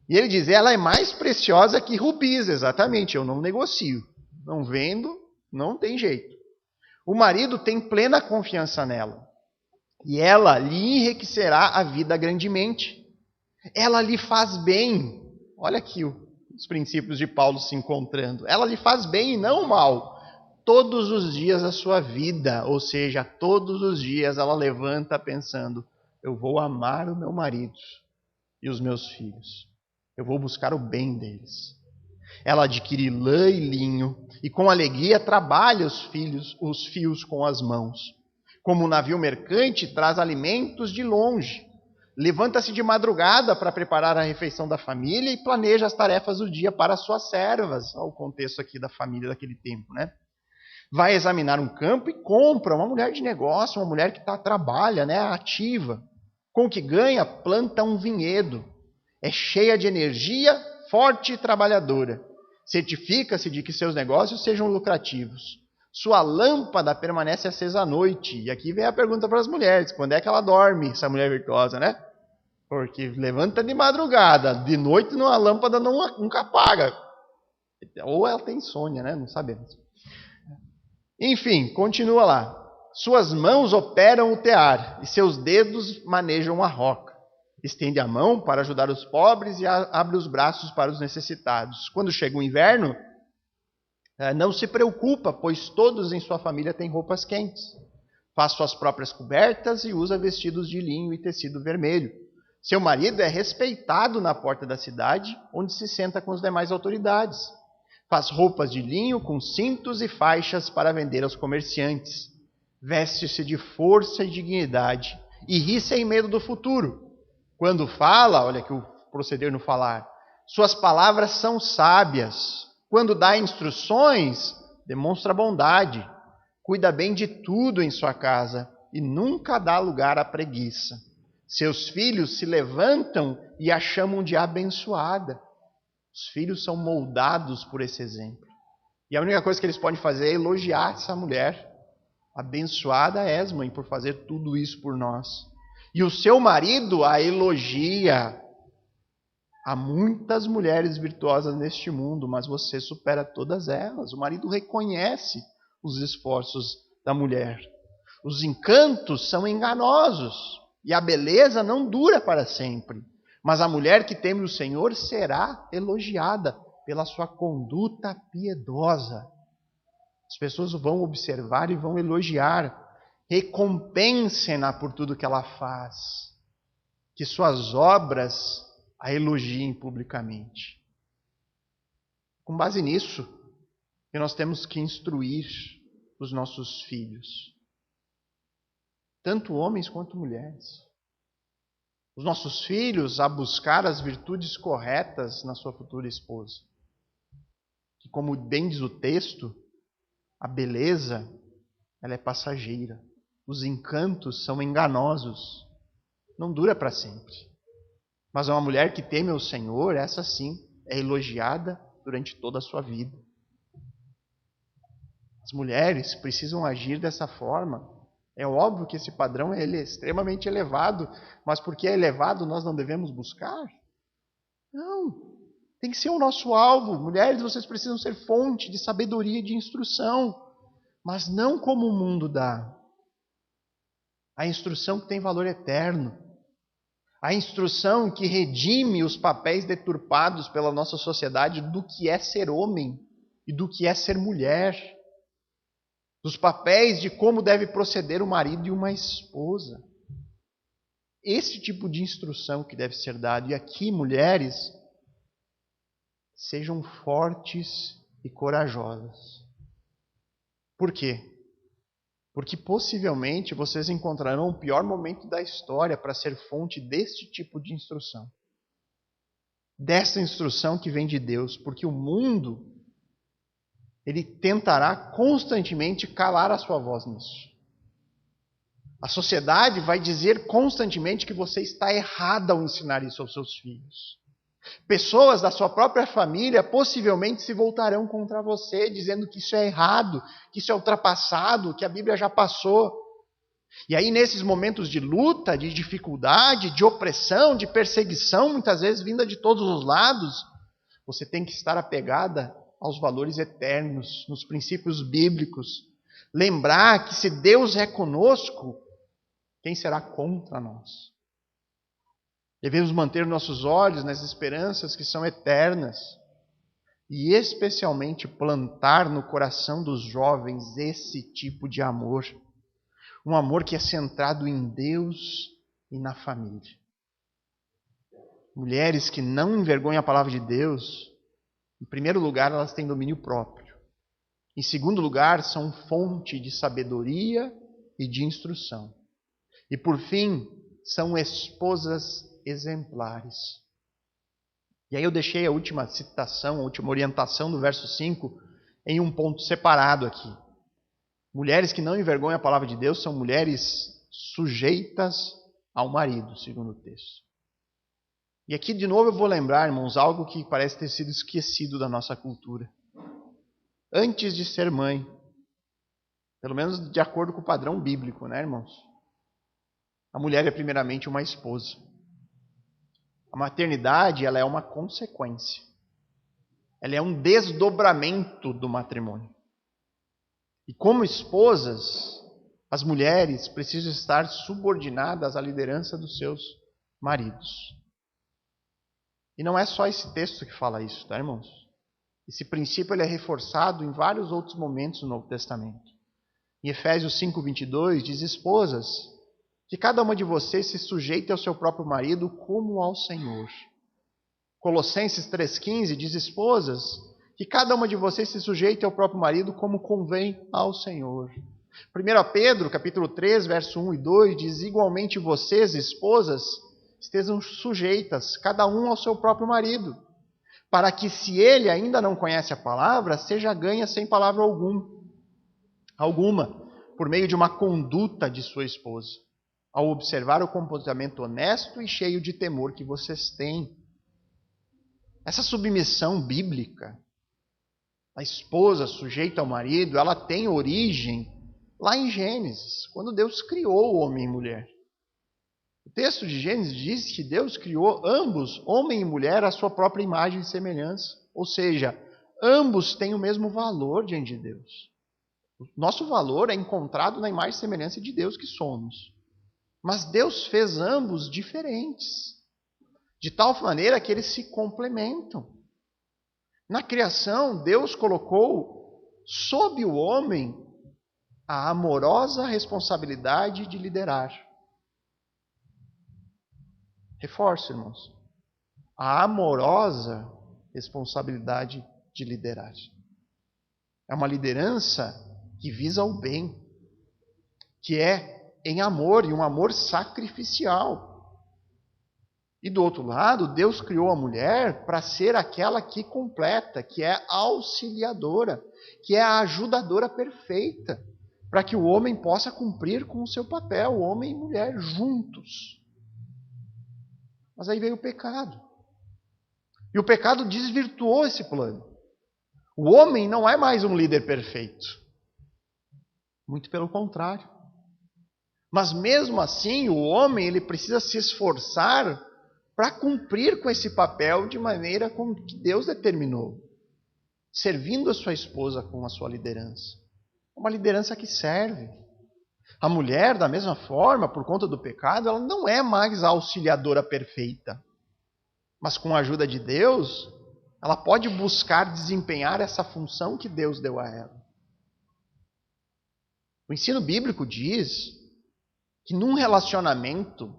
Speaker 1: E ele diz, ela é mais preciosa que rubis, exatamente, eu não negocio. Não vendo, não tem jeito. O marido tem plena confiança nela. E ela lhe enriquecerá a vida grandemente. Ela lhe faz bem. Olha aqui os princípios de Paulo se encontrando. Ela lhe faz bem e não mal. Todos os dias da sua vida. Ou seja, todos os dias ela levanta pensando, eu vou amar o meu marido e os meus filhos. Eu vou buscar o bem deles. Ela adquire lã e linho e com alegria trabalha os fios com as mãos. Como um navio mercante traz alimentos de longe. Levanta-se de madrugada para preparar a refeição da família e planeja as tarefas do dia para suas servas. Olha o contexto aqui da família daquele tempo, né? Vai examinar um campo e compra uma mulher de negócio, uma mulher que trabalha, ativa. Com o que ganha, planta um vinhedo. É cheia de energia, forte e trabalhadora. Certifica-se de que seus negócios sejam lucrativos. Sua lâmpada permanece acesa à noite. E aqui vem a pergunta para as mulheres. Quando é que ela dorme, essa mulher virtuosa, né? Porque levanta de madrugada. De noite a lâmpada nunca apaga. Ou ela tem insônia, né? Não sabemos. Enfim, continua lá. Suas mãos operam o tear e seus dedos manejam a roca. Estende a mão para ajudar os pobres e abre os braços para os necessitados. Quando chega o inverno, não se preocupa, pois todos em sua família têm roupas quentes. Faz suas próprias cobertas e usa vestidos de linho e tecido vermelho. Seu marido é respeitado na porta da cidade, onde se senta com as demais autoridades. Faz roupas de linho com cintos e faixas para vender aos comerciantes. Veste-se de força e dignidade e ri sem medo do futuro. Quando fala, olha aqui o proceder no falar, suas palavras são sábias. Quando dá instruções, demonstra bondade. cuida bem de tudo em sua casa e nunca dá lugar à preguiça. Seus filhos se levantam e a chamam de abençoada. Os filhos são moldados por esse exemplo. E a única coisa que eles podem fazer é elogiar essa mulher. Abençoada és, mãe, por fazer tudo isso por nós. E o seu marido a elogia. Há muitas mulheres virtuosas neste mundo, mas você supera todas elas. O marido reconhece os esforços da mulher. Os encantos são enganosos e a beleza não dura para sempre. Mas a mulher que teme o Senhor será elogiada pela sua conduta piedosa. As pessoas vão observar e vão elogiar. Recompensem-na por tudo que ela faz. Que suas obras a elogiem publicamente. Com base nisso, que nós temos que instruir os nossos filhos. Tanto homens quanto mulheres. Os nossos filhos a buscar as virtudes corretas na sua futura esposa. Que, como bem diz o texto, a beleza, ela é passageira. Os encantos são enganosos. Não dura para sempre. Mas uma mulher que teme o Senhor, essa sim, é elogiada durante toda a sua vida. As mulheres precisam agir dessa forma. É óbvio que esse padrão ele é extremamente elevado, mas porque é elevado nós não devemos buscar? Não. Tem que ser o nosso alvo. Mulheres, vocês precisam ser fonte de sabedoria e de instrução, mas não como o mundo dá. A instrução que tem valor eterno. A instrução que redime os papéis deturpados pela nossa sociedade do que é ser homem e do que é ser mulher. Dos papéis de como deve proceder o marido e uma esposa. Esse tipo de instrução que deve ser dado. E aqui, mulheres, sejam fortes e corajosas. Por quê? Porque possivelmente vocês encontrarão o pior momento da história para ser fonte deste tipo de instrução. Dessa instrução que vem de Deus. Porque o mundo, ele tentará constantemente calar a sua voz nisso. A sociedade vai dizer constantemente que você está errada ao ensinar isso aos seus filhos. Pessoas da sua própria família possivelmente se voltarão contra você, dizendo que isso é errado, que isso é ultrapassado, que a Bíblia já passou. E aí, nesses momentos de luta, de dificuldade, de opressão, de perseguição, muitas vezes vinda de todos os lados, você tem que estar apegada aos valores eternos, nos princípios bíblicos. Lembrar que se Deus é conosco, quem será contra nós? Devemos manter nossos olhos nas esperanças que são eternas e especialmente plantar no coração dos jovens esse tipo de amor. Um amor que é centrado em Deus e na família. Mulheres que não envergonham a palavra de Deus, em primeiro lugar, elas têm domínio próprio. Em segundo lugar, são fonte de sabedoria e de instrução. E por fim, são esposas exemplares. E aí eu deixei a última citação, a última orientação do verso 5 em um ponto separado aqui. Mulheres que não envergonham a palavra de Deus são mulheres sujeitas ao marido, segundo o texto. E aqui de novo eu vou lembrar, irmãos, algo que parece ter sido esquecido da nossa cultura. Antes de ser mãe, pelo menos de acordo com o padrão bíblico, né, irmãos? A mulher é primeiramente uma esposa. A maternidade, ela é uma consequência. Ela é um desdobramento do matrimônio. E como esposas, as mulheres precisam estar subordinadas à liderança dos seus maridos. E não é só esse texto que fala isso, tá, irmãos? Esse princípio ele é reforçado em vários outros momentos do Novo Testamento. Em Efésios 5:22 diz: esposas, que cada uma de vocês se sujeite ao seu próprio marido como ao Senhor. Colossenses 3:15 diz: esposas, que cada uma de vocês se sujeite ao próprio marido como convém ao Senhor. 1 Pedro, capítulo 3, verso 1 e 2 diz: igualmente vocês, esposas, estejam sujeitas, cada um ao seu próprio marido, para que, se ele ainda não conhece a palavra, seja ganha sem palavra alguma. alguma, por meio de uma conduta de sua esposa, ao observar o comportamento honesto e cheio de temor que vocês têm. Essa submissão bíblica, a esposa sujeita ao marido, ela tem origem lá em Gênesis, quando Deus criou o homem e mulher. O texto de Gênesis diz que Deus criou ambos, homem e mulher, à sua própria imagem e semelhança. Ou seja, ambos têm o mesmo valor diante de Deus. O nosso valor é encontrado na imagem e semelhança de Deus que somos. Mas Deus fez ambos diferentes, de tal maneira que eles se complementam. Na criação, Deus colocou sob o homem a amorosa responsabilidade de liderar. Reforço, irmãos. A amorosa responsabilidade de liderar. É uma liderança que visa o bem, que é em amor, e um amor sacrificial. E do outro lado, Deus criou a mulher para ser aquela que completa, que é auxiliadora, que é a ajudadora perfeita, para que o homem possa cumprir com o seu papel, homem e mulher juntos. Mas aí veio o pecado. E o pecado desvirtuou esse plano. O homem não é mais um líder perfeito. Muito pelo contrário. Mas mesmo assim, o homem ele precisa se esforçar para cumprir com esse papel de maneira como que Deus determinou. Servindo a sua esposa com a sua liderança. Uma liderança que serve. A mulher, da mesma forma, por conta do pecado, ela não é mais a auxiliadora perfeita. Mas com a ajuda de Deus, ela pode buscar desempenhar essa função que Deus deu a ela. O ensino bíblico diz que num relacionamento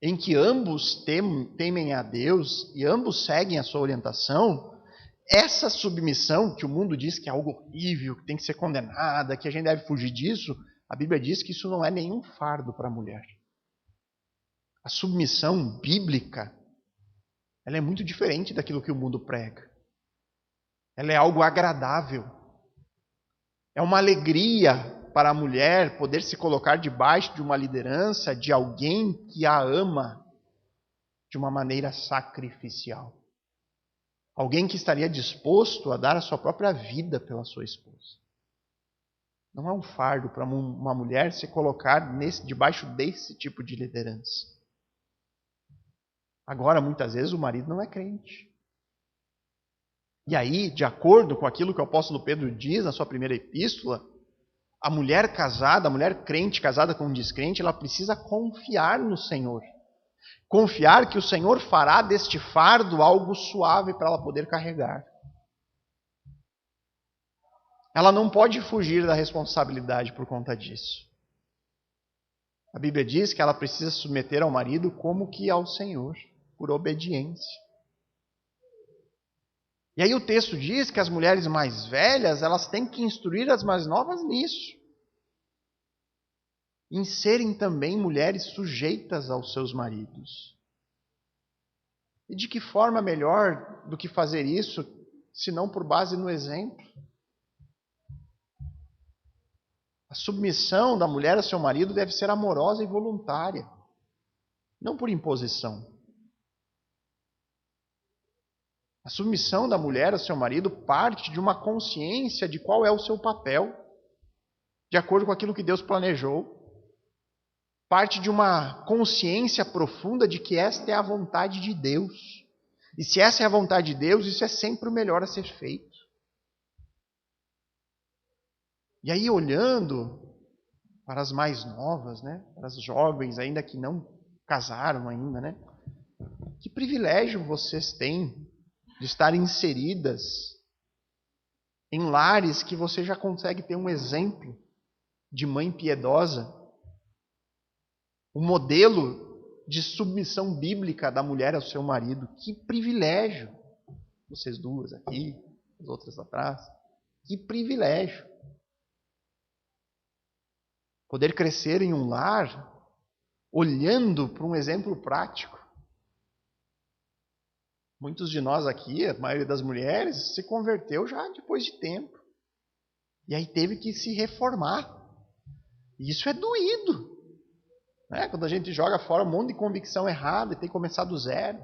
Speaker 1: em que ambos temem a Deus e ambos seguem a sua orientação, essa submissão, que o mundo diz que é algo horrível, que tem que ser condenada, que a gente deve fugir disso, a Bíblia diz que isso não é nenhum fardo para a mulher. A submissão bíblica, ela é muito diferente daquilo que o mundo prega. Ela é algo agradável. É uma alegria para a mulher poder se colocar debaixo de uma liderança de alguém que a ama de uma maneira sacrificial. Alguém que estaria disposto a dar a sua própria vida pela sua esposa. Não é um fardo para uma mulher se colocar debaixo desse tipo de liderança. Agora, muitas vezes, o marido não é crente. E aí, de acordo com aquilo que o apóstolo Pedro diz na sua primeira epístola, a mulher casada, a mulher crente casada com um descrente, ela precisa confiar no Senhor. Confiar que o Senhor fará deste fardo algo suave para ela poder carregar. Ela não pode fugir da responsabilidade por conta disso. A Bíblia diz que ela precisa submeter ao marido como que ao Senhor, por obediência. E aí o texto diz que as mulheres mais velhas, elas têm que instruir as mais novas nisso. Em serem também mulheres sujeitas aos seus maridos. E de que forma melhor do que fazer isso, se não por base no exemplo? A submissão da mulher ao seu marido deve ser amorosa e voluntária, não por imposição. A submissão da mulher ao seu marido parte de uma consciência de qual é o seu papel, de acordo com aquilo que Deus planejou. Parte de uma consciência profunda de que esta é a vontade de Deus. E se essa é a vontade de Deus, isso é sempre o melhor a ser feito. E aí, olhando para as mais novas, né, para as jovens ainda que não casaram ainda, né, que privilégio vocês têm de estar inseridas em lares que você já consegue ter um exemplo de mãe piedosa, um modelo de submissão bíblica da mulher ao seu marido. Que privilégio! Vocês duas aqui, as outras atrás. Que privilégio! Poder crescer em um lar olhando para um exemplo prático. Muitos de nós aqui, a maioria das mulheres, se converteu já depois de tempo. E aí teve que se reformar. E isso é doído. Né? Quando a gente joga fora um monte de convicção errada e tem que começar do zero.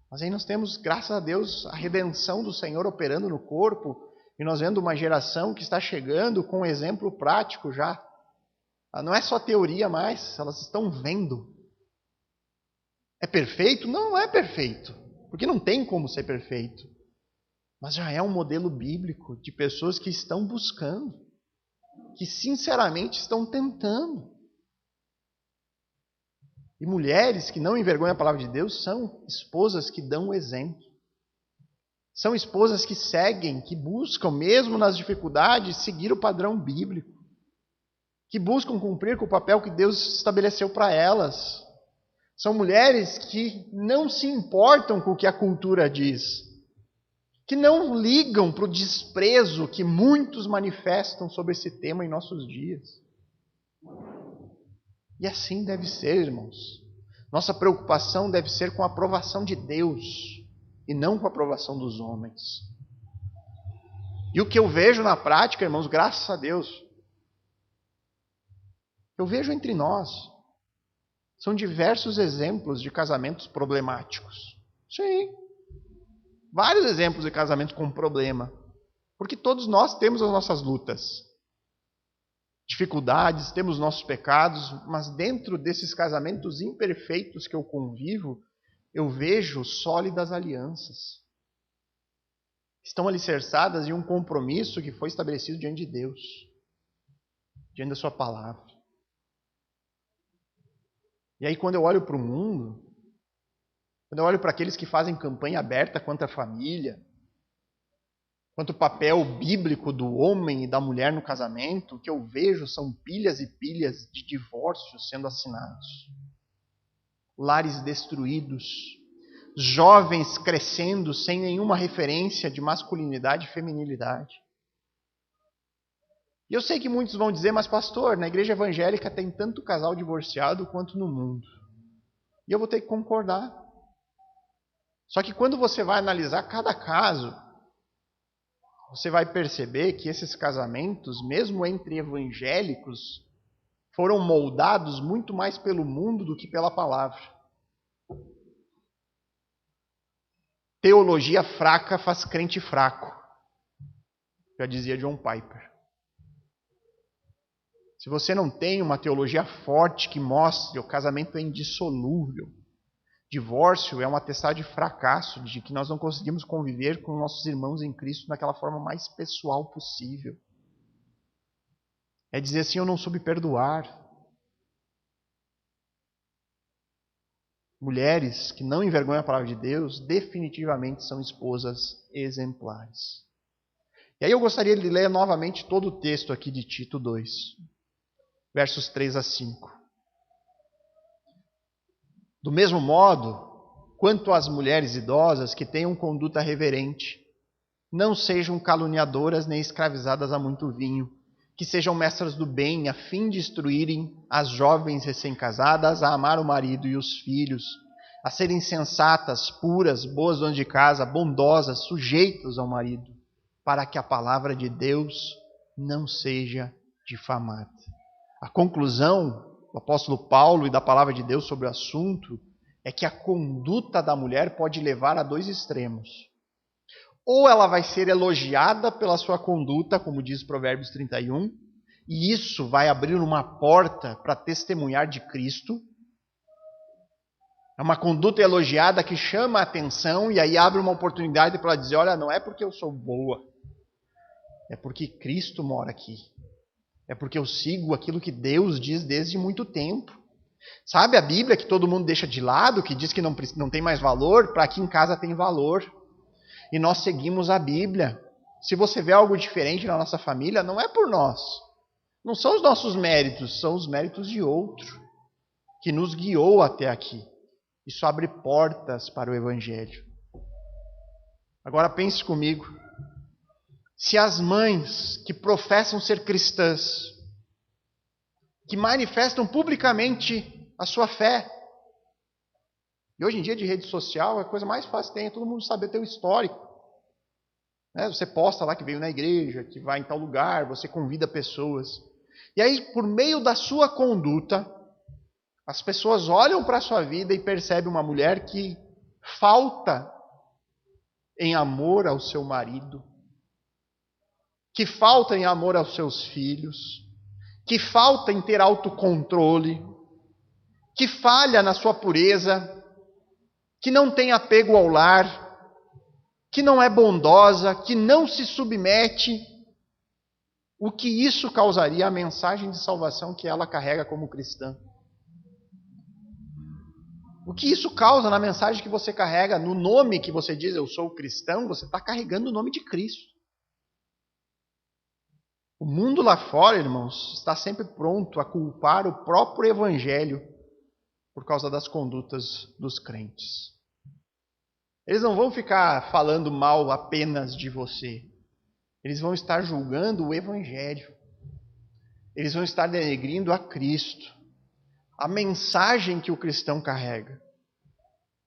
Speaker 1: Mas aí nós temos, graças a Deus, a redenção do Senhor operando no corpo. E nós vendo uma geração que está chegando com um exemplo prático já. Não é só teoria mais, elas estão vendo. É perfeito? Não é perfeito. Porque não tem como ser perfeito. Mas já é um modelo bíblico de pessoas que estão buscando, que sinceramente estão tentando. E mulheres que não envergonham a palavra de Deus são esposas que dão o exemplo. São esposas que seguem, que buscam, mesmo nas dificuldades, seguir o padrão bíblico. Que buscam cumprir com o papel que Deus estabeleceu para elas. São mulheres que não se importam com o que a cultura diz. Que não ligam para o desprezo que muitos manifestam sobre esse tema em nossos dias. E assim deve ser, irmãos. Nossa preocupação deve ser com a aprovação de Deus e não com a aprovação dos homens. E o que eu vejo na prática, irmãos, graças a Deus, eu vejo entre nós, são diversos exemplos de casamentos problemáticos. Sim. Vários exemplos de casamentos com problema. Porque todos nós temos as nossas lutas, dificuldades, temos nossos pecados, mas dentro desses casamentos imperfeitos que eu convivo, eu vejo sólidas alianças. Estão alicerçadas em um compromisso que foi estabelecido diante de Deus, diante da sua palavra. E aí quando eu olho para o mundo, quando eu olho para aqueles que fazem campanha aberta contra a família, quanto o papel bíblico do homem e da mulher no casamento, o que eu vejo são pilhas e pilhas de divórcios sendo assinados. Lares destruídos, jovens crescendo sem nenhuma referência de masculinidade e feminilidade. E eu sei que muitos vão dizer, mas pastor, na igreja evangélica tem tanto casal divorciado quanto no mundo. E eu vou ter que concordar. Só que quando você vai analisar cada caso, você vai perceber que esses casamentos, mesmo entre evangélicos, foram moldados muito mais pelo mundo do que pela palavra. Teologia fraca faz crente fraco, já dizia John Piper. Se você não tem uma teologia forte que mostre o casamento é indissolúvel, divórcio é um atestado de fracasso, de que nós não conseguimos conviver com nossos irmãos em Cristo daquela forma mais pessoal possível. É dizer assim, eu não soube perdoar. Mulheres que não envergonham a palavra de Deus, definitivamente são esposas exemplares. E aí eu gostaria de ler novamente todo o texto aqui de Tito 2, versos 3 a 5. Do mesmo modo, quanto às mulheres idosas que tenham conduta reverente, não sejam caluniadoras nem escravizadas a muito vinho, que sejam mestras do bem, a fim de instruírem as jovens recém-casadas a amar o marido e os filhos, a serem sensatas, puras, boas donas de casa, bondosas, sujeitas ao marido, para que a palavra de Deus não seja difamada. A conclusão do apóstolo Paulo e da palavra de Deus sobre o assunto é que a conduta da mulher pode levar a dois extremos. Ou ela vai ser elogiada pela sua conduta, como diz Provérbios 31, e isso vai abrir uma porta para testemunhar de Cristo. É uma conduta elogiada que chama a atenção e aí abre uma oportunidade para ela dizer, olha, não é porque eu sou boa, é porque Cristo mora aqui. É porque eu sigo aquilo que Deus diz desde muito tempo. Sabe a Bíblia que todo mundo deixa de lado, que diz que não tem mais valor? Para aqui em casa tem valor. E nós seguimos a Bíblia. Se você vê algo diferente na nossa família, não é por nós. Não são os nossos méritos, são os méritos de outro, que nos guiou até aqui. Isso abre portas para o Evangelho. Agora pense comigo. Se as mães que professam ser cristãs, que manifestam publicamente a sua fé, e hoje em dia de rede social, a coisa mais fácil que tem é todo mundo saber teu histórico. Né? Você posta lá que veio na igreja, que vai em tal lugar, você convida pessoas. E aí, por meio da sua conduta, as pessoas olham para a sua vida e percebem uma mulher que falta em amor ao seu marido, que falta em amor aos seus filhos, que falta em ter autocontrole, que falha na sua pureza, que não tem apego ao lar, que não é bondosa, que não se submete. O que isso causaria à mensagem de salvação que ela carrega como cristã? O que isso causa na mensagem que você carrega, no nome que você diz, eu sou cristão, você está carregando o nome de Cristo. O mundo lá fora, irmãos, está sempre pronto a culpar o próprio evangelho por causa das condutas dos crentes. Eles não vão ficar falando mal apenas de você. Eles vão estar julgando o evangelho. Eles vão estar denegrindo a Cristo, a mensagem que o cristão carrega.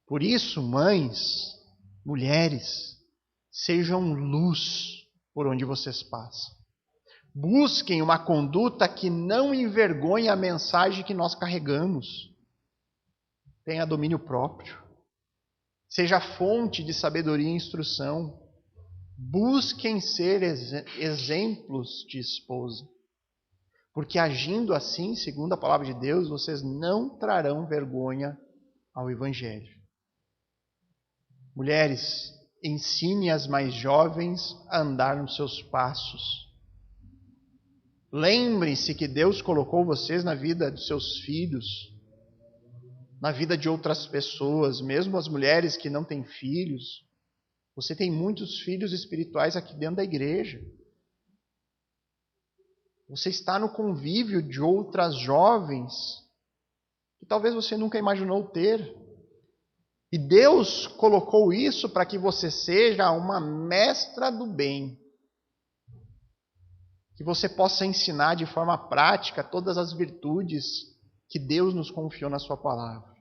Speaker 1: Por isso, mães, mulheres, sejam luz por onde vocês passam. Busquem uma conduta que não envergonhe a mensagem que nós carregamos. Tenha domínio próprio. Seja fonte de sabedoria e instrução. Busquem ser exemplos de esposa. Porque agindo assim, segundo a palavra de Deus, vocês não trarão vergonha ao Evangelho. Mulheres, ensine as mais jovens a andar nos seus passos. Lembrem-se que Deus colocou vocês na vida dos seus filhos, na vida de outras pessoas, mesmo as mulheres que não têm filhos. Você tem muitos filhos espirituais aqui dentro da igreja. Você está no convívio de outras jovens que talvez você nunca imaginou ter. E Deus colocou isso para que você seja uma mestra do bem. Que você possa ensinar de forma prática todas as virtudes que Deus nos confiou na sua palavra.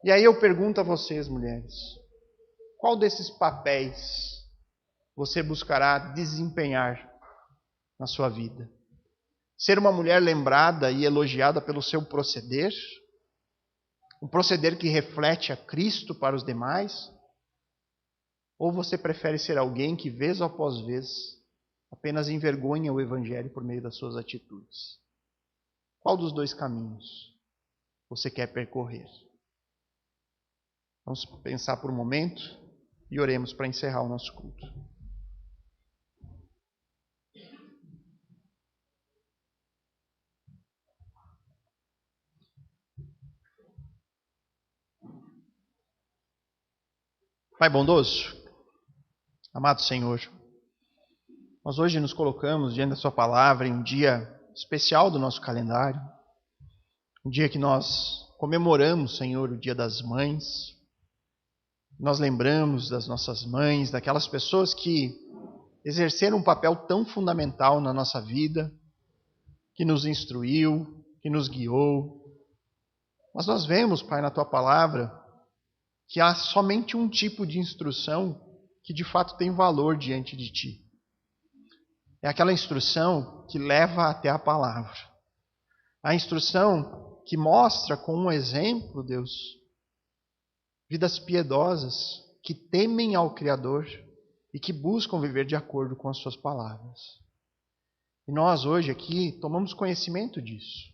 Speaker 1: E aí eu pergunto a vocês, mulheres, qual desses papéis você buscará desempenhar na sua vida? Ser uma mulher lembrada e elogiada pelo seu proceder? Um proceder que reflete a Cristo para os demais? Ou você prefere ser alguém que, vez após vez, apenas envergonha o Evangelho por meio das suas atitudes? Qual dos dois caminhos você quer percorrer? Vamos pensar por um momento e oremos para encerrar o nosso culto. Pai bondoso, amado Senhor, nós hoje nos colocamos diante da sua palavra em um dia especial do nosso calendário, um dia que nós comemoramos, Senhor, o Dia das Mães. Nós lembramos das nossas mães, daquelas pessoas que exerceram um papel tão fundamental na nossa vida, que nos instruiu, que nos guiou. Mas nós vemos, Pai, na tua palavra, que há somente um tipo de instrução que de fato tem valor diante de ti. É aquela instrução que leva até a palavra. A instrução que mostra com um exemplo, Deus, vidas piedosas que temem ao Criador e que buscam viver de acordo com as suas palavras. E nós hoje aqui tomamos conhecimento disso.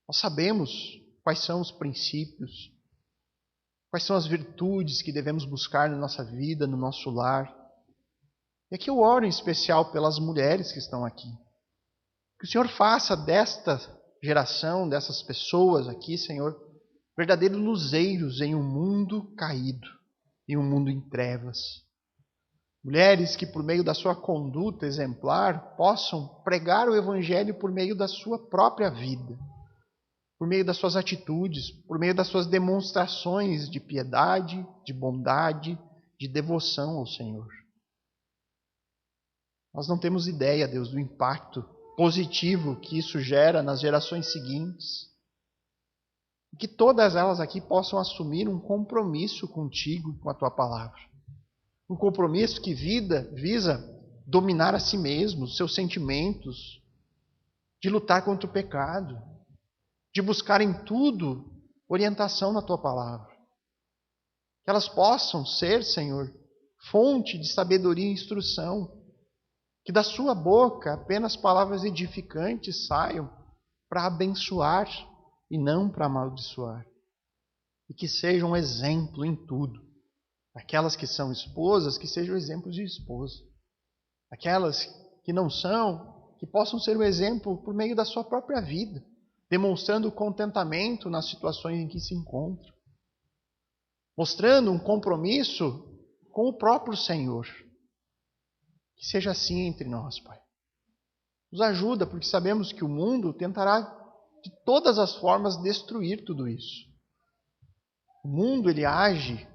Speaker 1: Nós sabemos quais são os princípios, quais são as virtudes que devemos buscar na nossa vida, no nosso lar. E aqui eu oro em especial pelas mulheres que estão aqui. Que o Senhor faça desta geração, dessas pessoas aqui, Senhor, verdadeiros luzeiros em um mundo caído, em um mundo em trevas. Mulheres que por meio da sua conduta exemplar possam pregar o Evangelho por meio da sua própria vida, por meio das suas atitudes, por meio das suas demonstrações de piedade, de bondade, de devoção ao Senhor. Nós não temos ideia, Deus, do impacto positivo que isso gera nas gerações seguintes. E que todas elas aqui possam assumir um compromisso contigo, com a tua palavra. Um compromisso que visa dominar a si mesmo, seus sentimentos, de lutar contra o pecado, de buscar em tudo orientação na tua palavra. Que elas possam ser, Senhor, fonte de sabedoria e instrução. Que da sua boca apenas palavras edificantes saiam para abençoar e não para amaldiçoar. E que sejam um exemplo em tudo. Aquelas que são esposas, que sejam exemplos de esposa. Aquelas que não são, que possam ser um exemplo por meio da sua própria vida, demonstrando contentamento nas situações em que se encontram. Mostrando um compromisso com o próprio Senhor. Que seja assim entre nós, Pai. Nos ajuda, porque sabemos que o mundo tentará de todas as formas destruir tudo isso. O mundo, ele age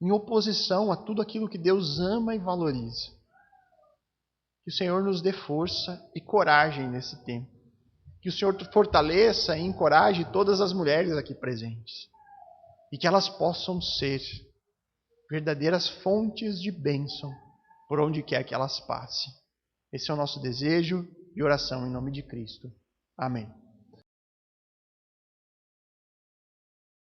Speaker 1: em oposição a tudo aquilo que Deus ama e valoriza. Que o Senhor nos dê força e coragem nesse tempo. Que o Senhor fortaleça e encoraje todas as mulheres aqui presentes. E que elas possam ser verdadeiras fontes de bênção por onde quer que elas passem. Esse é o nosso desejo e oração em nome de Cristo. Amém.